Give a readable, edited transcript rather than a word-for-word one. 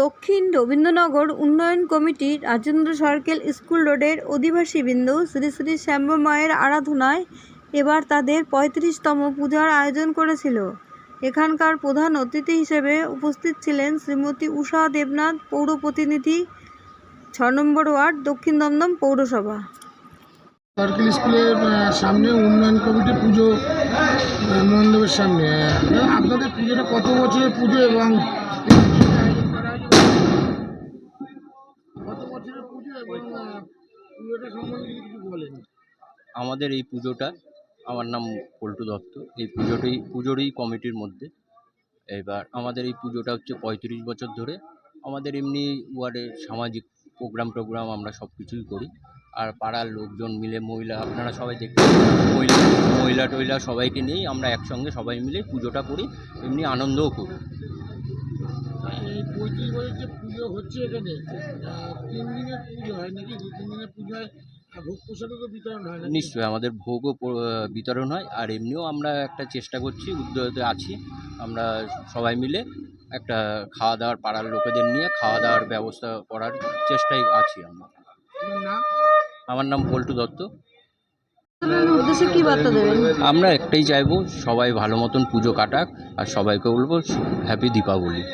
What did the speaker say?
দক্ষিণ রবীন্দ্রনগর উন্নয়ন committee Rajendra circle school রোডের অধিবাসীবৃন্দ শ্রী শ্রী শ্যামা মায়ের আরাধনায় এবার তাদের 35তম পূজার আয়োজন করেছিল। এখানকার প্রধান অতিথি হিসেবে উপস্থিত ছিলেন শ্রীমতী উষা দেবনাথ, পৌর প্রতিনিধি, 6 নম্বর ওয়ার্ড, দক্ষিণ দমদম পৌরসভা। সার্কেল স্কুলের সামনে উন্নয়ন কমিটি পুজো মণ্ডপের সামনে আপনাদের পুজোটা কত বছরের পুজো এবং কত বছরের পুজো এবং পুজোটা সম্বন্ধে কিছু বলেন। আমাদের এই পুজোটা, আমার নাম পল্টু দত্ত, এই পুজোরই কমিটির মধ্যে। এবার আমাদের এই পুজোটা হচ্ছে 35 বছর ধরে। আমাদের এমনি ওয়ার্ডে সামাজিক প্রোগ্রাম আমরা সব কিছুই করি। আর পাড়ার লোকজন মিলে, আপনারা সবাই দেখতে মহিলা সবাইকে নিয়েই আমরা একসঙ্গে সবাই মিলে পুজোটা করি, এমনি আনন্দও করি। এই 35 বছর যে পুজো হচ্ছে এখানে 3 দিনের পুজো হয় নাকি? 2-3 দিনের পুজোয় ভোগ প্রসাদও তো বিতরণ হয় না? নিশ্চয়ই আমাদের ভোগও বিতরণ হয়। আর এমনিও আমরা একটা চেষ্টা করছি, উদ্যোগে আছি, আমরা সবাই মিলে একটা খাওয়া দাওয়ার, পাড়ার লোকেদের নিয়ে খাওয়া দাওয়ার ব্যবস্থা করার চেষ্টায় আছি আমরা। আমার নাম পল্টু দত্ত। উদ্দেশ্যে কি বার্তা দেবেন? আমরা একটাই চাইবো, সবাই ভালো মতন পুজো কাটাক, আর সবাইকে বলবো হ্যাপি দীপাবলি।